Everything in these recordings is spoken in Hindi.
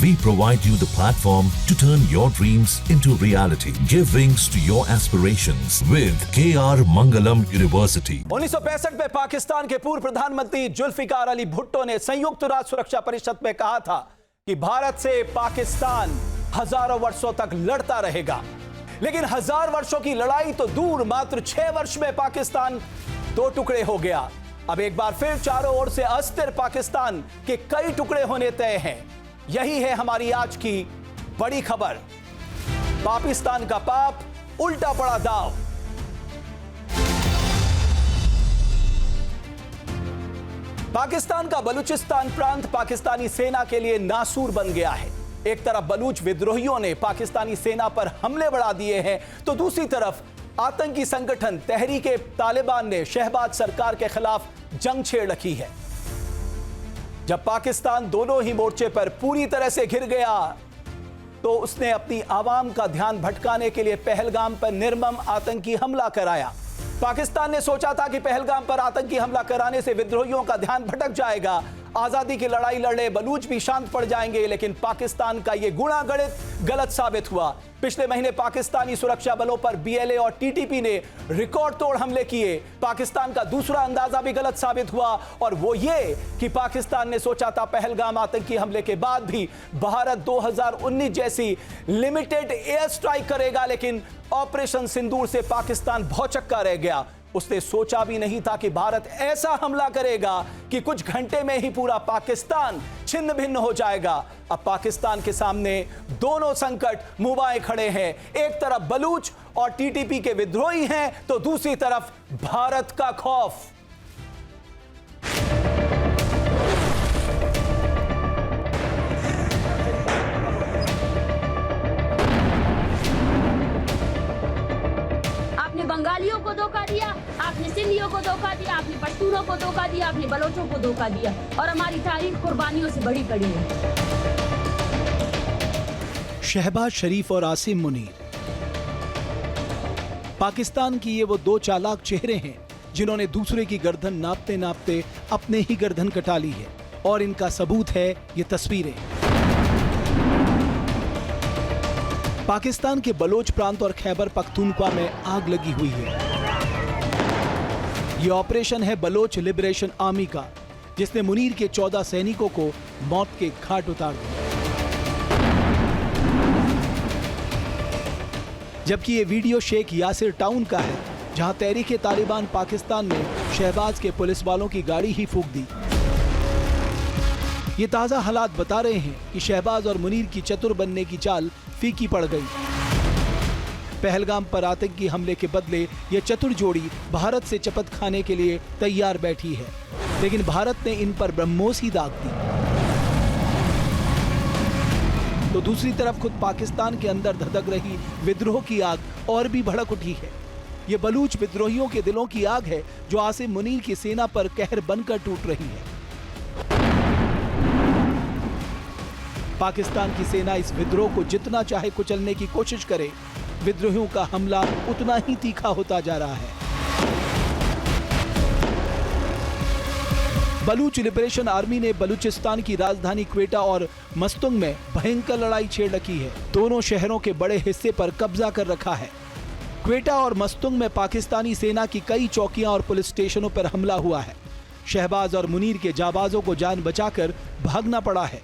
We provide you the platform to turn your dreams into reality. Give wings to your aspirations with KR Mangalam University. 1965 में पाकिस्तान के पूर्व प्रधानमंत्री जुल्फिकार अली भुट्टो ने संयुक्त राष्ट्र सुरक्षा परिषद में कहा था कि भारत से पाकिस्तान हजारों वर्षों तक लड़ता रहेगा। लेकिन 1000 वर्षों की लड़ाई तो दूर, मात्र 6 वर्ष में पाकिस्तान 2 टुकड़े हो गया। अब एक बार फिर चारों ओर से अस्थिर पाकिस्तान के कई टुकड़े होने तय हैं। यही है हमारी आज की बड़ी खबर। पाकिस्तान का पाप उल्टा पड़ा दाव। पाकिस्तान का बलूचिस्तान प्रांत पाकिस्तानी सेना के लिए नासूर बन गया है। एक तरफ बलूच विद्रोहियों ने पाकिस्तानी सेना पर हमले बढ़ा दिए हैं, तो दूसरी तरफ आतंकी संगठन तहरीके तालिबान ने शहबाज सरकार के खिलाफ जंग छेड़ रखी है। जब पाकिस्तान दोनों ही मोर्चे पर पूरी तरह से घिर गया, तो उसने अपनी आवाम का ध्यान भटकाने के लिए पहलगाम पर निर्मम आतंकी हमला कराया। पाकिस्तान ने सोचा था कि पहलगाम पर आतंकी हमला कराने से विद्रोहियों का ध्यान भटक जाएगा, आजादी की लड़ाई लड़े बलूच भी शांत पड़ जाएंगे। लेकिन पाकिस्तान का यह गुणागणित गलत साबित हुआ। पिछले महीने पाकिस्तानी सुरक्षा बलों पर बीएलए और टीटीपी ने रिकॉर्ड तोड़ हमले किए। पाकिस्तान का दूसरा अंदाजा भी गलत साबित हुआ, और वो ये कि पाकिस्तान ने सोचा था पहलगाम आतंकी हमले के बाद भी भारत 2019 जैसी लिमिटेड एयर स्ट्राइक करेगा, लेकिन ऑपरेशन सिंदूर से पाकिस्तान भौचक्का रह गया। उसने सोचा भी नहीं था कि भारत ऐसा हमला करेगा कि कुछ घंटे में ही पूरा पाकिस्तान छिन्न भिन्न हो जाएगा। अब पाकिस्तान के सामने दोनों संकट मुंह बाएं खड़े हैं। एक तरफ बलूच और टीटीपी के विद्रोही हैं, तो दूसरी तरफ भारत का खौफ। बंगालियों को धोखा दिया, आपने सिंधियों को धोखा दिया, आपने पश्तूनों को धोखा दिया, आपने बलोचों को धोखा दिया, और हमारी तारीख कुर्बानियों से बड़ी कड़ी है। शहबाज शरीफ और आसिम मुनीर, पाकिस्तान की ये वो 2 चालाक चेहरे हैं जिन्होंने दूसरे की गर्दन नापते नापते अपने ही गर्दन कटा ली है, और इनका सबूत है ये तस्वीरें। पाकिस्तान के बलोच प्रांत और खैबर पख्तूनख्वा में आग लगी हुई है। यह ऑपरेशन है बलोच लिबरेशन आर्मी का, जिसने मुनीर के 14 सैनिकों को मौत के घाट उतार दिया। जबकि ये वीडियो शेख यासिर टाउन का है, जहां तहरीके तालिबान पाकिस्तान ने शहबाज के पुलिस वालों की गाड़ी ही फूंक दी। ये ताजा हालात बता रहे हैं कि शहबाज और मुनीर की चतुर बनने की चाल फीकी पड़ गई। पहलगाम पर आतंकी हमले के बदले ये चतुर जोड़ी भारत से चपत खाने के लिए तैयार बैठी है, लेकिन भारत ने इन पर ब्रह्मोस ही दाग दी। तो दूसरी तरफ खुद पाकिस्तान के अंदर धधक रही विद्रोह की आग और भी भड़क उठी है। ये बलूच विद्रोहियों के दिलों की आग है, जो आसिम मुनीर की सेना पर कहर बनकर टूट रही है। पाकिस्तान की सेना इस विद्रोह को जितना चाहे कुचलने की कोशिश करे, विद्रोहियों का हमला उतना ही तीखा होता जा रहा है। बलूच लिबरेशन आर्मी ने बलूचिस्तान की राजधानी क्वेटा और मस्तुंग में भयंकर लड़ाई छेड़ रखी है। दोनों शहरों के बड़े हिस्से पर कब्जा कर रखा है। क्वेटा और मस्तुंग में पाकिस्तानी सेना की कई चौकियां और पुलिस स्टेशनों पर हमला हुआ है। शहबाज और मुनीर के जाबाजों को जान बचाकर भागना पड़ा है।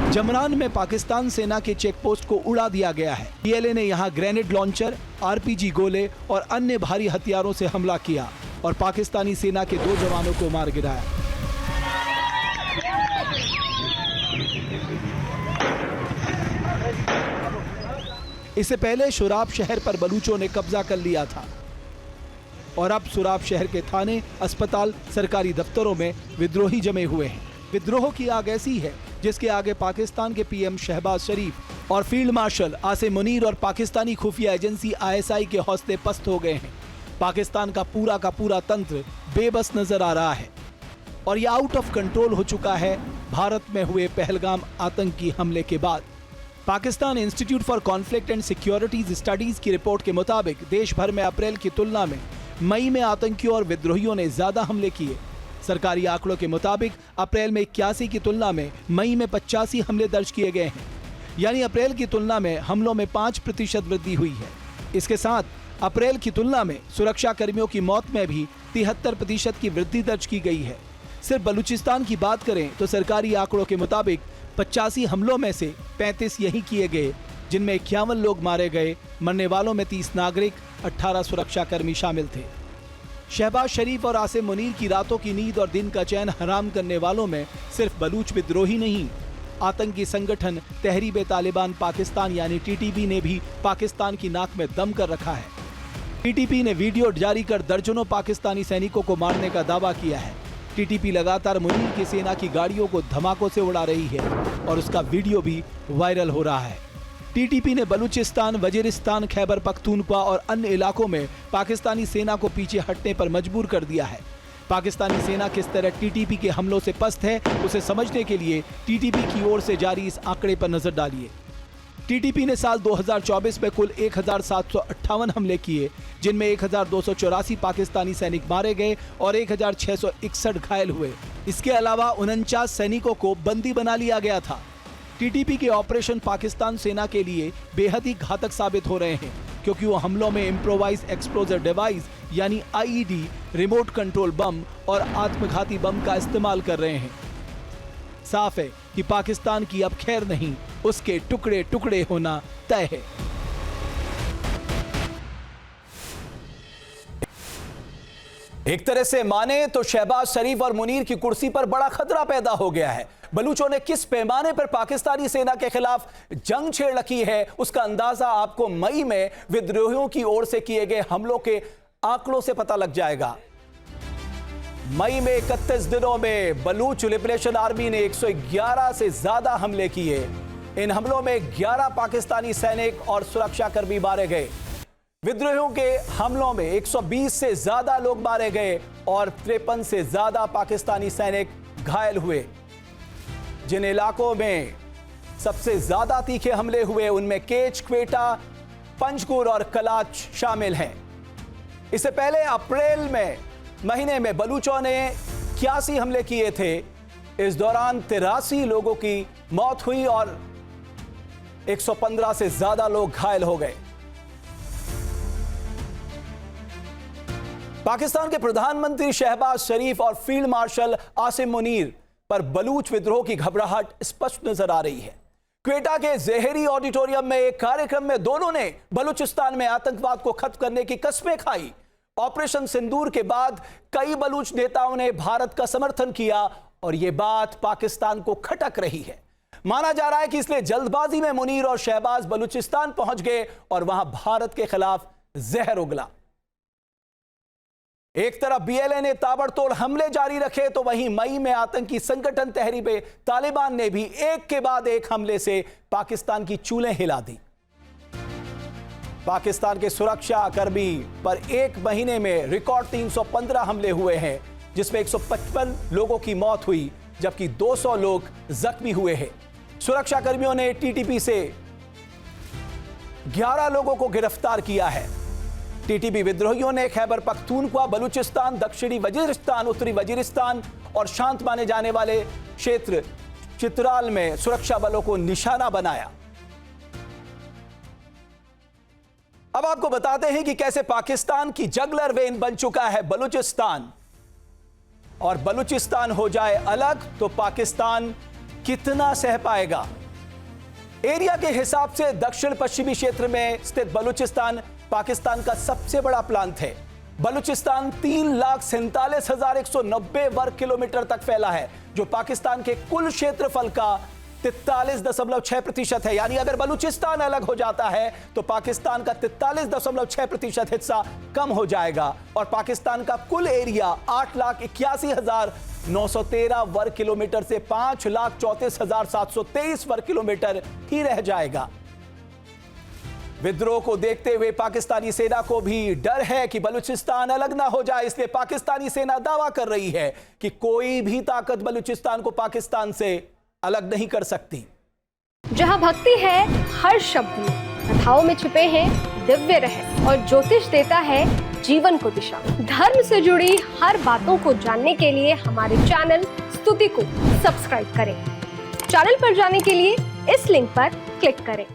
जमरान में पाकिस्तान सेना के चेकपोस्ट को उड़ा दिया गया है। बीएलए ने यहां ग्रेनेड लॉन्चर, आरपीजी गोले और अन्य भारी हथियारों से हमला किया और पाकिस्तानी सेना के 2 जवानों को मार गिराया। इससे पहले शुराब शहर पर बलूचों ने कब्जा कर लिया था, और अब शुराब शहर के थाने, अस्पताल, सरकारी दफ्तरों में विद्रोही जमे हुए हैं। विद्रोह की आग ऐसी है जिसके आगे पाकिस्तान के पीएम शहबाज शरीफ और फील्ड मार्शल आसिम मुनीर और पाकिस्तानी खुफिया एजेंसी आईएसआई के हौसले पस्त हो गए हैं। पाकिस्तान का पूरा तंत्र बेबस नजर आ रहा है, और यह आउट ऑफ कंट्रोल हो चुका है भारत में हुए पहलगाम आतंकी हमले के बाद। Pakistan institute for conflict and securities studies की रिपोर्ट के मुताबिक देश भर में अप्रैल की तुलना में मई में आतंकियों और विद्रोहियों ने ज्यादा हमले किए। सरकारी आंकड़ों के मुताबिक अप्रैल में 81 की तुलना में मई में 85 हमले दर्ज किए गए हैं, यानी अप्रैल की तुलना में हमलों में 5% वृद्धि हुई है। इसके साथ अप्रैल की तुलना में सुरक्षा कर्मियों की मौत में भी 73% की वृद्धि दर्ज की गई है। सिर्फ बलूचिस्तान की बात करें तो सरकारी आंकड़ों के मुताबिक 85 हमलों में से 35 यही किए गए, जिनमें 51 लोग मारे गए। मरने वालों में 30 नागरिक, 18 सुरक्षा कर्मी शामिल थे। शहबाज शरीफ और आसिम मुनीर की रातों की नींद और दिन का चैन हराम करने वालों में सिर्फ बलूच विद्रोही नहीं, आतंकी संगठन तहरीब तालिबान पाकिस्तान यानी टीटीपी ने भी पाकिस्तान की नाक में दम कर रखा है। टीटीपी ने वीडियो जारी कर दर्जनों पाकिस्तानी सैनिकों को मारने का दावा किया है। टीटीपी लगातार मुनीर की सेना की गाड़ियों को धमाकों से उड़ा रही है और उसका वीडियो भी वायरल हो रहा है। टीटीपी ने बलूचिस्तान, वजीरिस्तान, खैबर पख्तूनख्वा और अन्य इलाकों में पाकिस्तानी सेना को पीछे हटने पर मजबूर कर दिया है। पाकिस्तानी सेना किस तरह टीटीपी के हमलों से पस्त है, उसे समझने के लिए टीटीपी की ओर से जारी इस आंकड़े पर नजर डालिए। टीटीपी ने साल 2024 में कुल 1758 हमले किए, जिनमें 1284 पाकिस्तानी सैनिक मारे गए और 1661 घायल हुए। इसके अलावा 49 सैनिकों को बंदी बना लिया गया था। टीटीपी के ऑपरेशन पाकिस्तान सेना के लिए बेहद ही घातक साबित हो रहे हैं, क्योंकि वो हमलों में इम्प्रोवाइज एक्सप्लोजिव डिवाइस यानी आईईडी, रिमोट कंट्रोल बम और आत्मघाती बम का इस्तेमाल कर रहे हैं। साफ है कि पाकिस्तान की अब खैर नहीं, उसके टुकड़े टुकड़े होना तय है। एक तरह से माने तो शहबाज शरीफ और मुनीर की कुर्सी पर बड़ा खतरा पैदा हो गया है। बलूचों ने किस पैमाने पर पाकिस्तानी सेना के खिलाफ जंग छेड़ रखी है, उसका अंदाजा आपको मई में विद्रोहियों की ओर से किए गए हमलों के आंकड़ों से पता लग जाएगा। मई में 31 दिनों में बलूच लिबरेशन आर्मी ने 111 से ज्यादा हमले किए। इन हमलों में 11 पाकिस्तानी सैनिक और सुरक्षाकर्मी मारे गए। विद्रोहियों के हमलों में 120 से ज्यादा लोग मारे गए और 53 से ज्यादा पाकिस्तानी सैनिक घायल हुए। जिन इलाकों में सबसे ज्यादा तीखे हमले हुए उनमें केच, क्वेटा, पंजगुर और कलाच शामिल हैं। इससे पहले अप्रैल महीने में बलूचों ने 81 हमले किए थे। इस दौरान 83 लोगों की मौत हुई और 115 से ज्यादा लोग घायल हो गए। पाकिस्तान के प्रधानमंत्री शहबाज शरीफ और फील्ड मार्शल आसिम मुनीर पर बलूच विद्रोह की घबराहट स्पष्ट नजर आ रही है। क्वेटा के ज़ेहरी ऑडिटोरियम में एक कार्यक्रम में दोनों ने बलूचिस्तान में आतंकवाद को खत्म करने की कस्में खाई। ऑपरेशन सिंदूर के बाद कई बलूच नेताओं ने भारत का समर्थन किया और यह बात पाकिस्तान को खटक रही है। माना जा रहा है कि इसलिए जल्दबाजी में मुनीर और शहबाज बलूचिस्तान पहुंच गए और वहां भारत के खिलाफ जहर उगला। एक तरफ बीएलए ने ताबड़तोड़ हमले जारी रखे तो वहीं मई में आतंकी संगठन तहरीब तालिबान ने भी एक के बाद एक हमले से पाकिस्तान की चूलें हिला दी। पाकिस्तान के सुरक्षा कर्मी पर एक महीने में रिकॉर्ड 315 हमले हुए हैं, जिसमें 155 लोगों की मौत हुई जबकि 200 लोग जख्मी हुए हैं। सुरक्षा कर्मियों ने टीटीपी से 11 लोगों को गिरफ्तार किया है। टीटीपी विद्रोहियों ने खैबर पख्तूनख्वा, बलूचिस्तान, दक्षिणी वजीरिस्तान, उत्तरी वजीरिस्तान और शांत माने जाने वाले क्षेत्र चित्राल में सुरक्षा बलों को निशाना बनाया। अब आपको बताते हैं कि कैसे पाकिस्तान की जगलर वेन बन चुका है बलूचिस्तान, और बलूचिस्तान हो जाए अलग तो पाकिस्तान कितना सह पाएगा। एरिया के हिसाब से दक्षिण पश्चिमी क्षेत्र में स्थित बलूचिस्तान पाकिस्तान का सबसे बड़ा प्रांत है। बलूचिस्तान 3,47,190 वर्ग किलोमीटर तक फैला है, जो पाकिस्तान के कुल क्षेत्रफल का 43.6% है। यानी अगर बलूचिस्तान अलग हो जाता है तो पाकिस्तान का 43.6% हिस्सा कम हो जाएगा और पाकिस्तान का कुल एरिया 8,81,913 वर्ग किलोमीटर से 5,34,723 वर्ग किलोमीटर ही रह जाएगा। विद्रोह को देखते हुए पाकिस्तानी सेना को भी डर है कि बलूचिस्तान अलग ना हो जाए, इसलिए पाकिस्तानी सेना दावा कर रही है कि कोई भी ताकत बलूचिस्तान को पाकिस्तान से अलग नहीं कर सकती। जहां भक्ति है हर शब्द में, कथाओं में छुपे हैं दिव्य रहस्य और ज्योतिष देता है जीवन को दिशा। धर्म से जुड़ी हर बातों को जानने के लिए हमारे चैनल स्तुति को सब्सक्राइब करें। चैनल पर जाने के लिए इस लिंक पर क्लिक करें।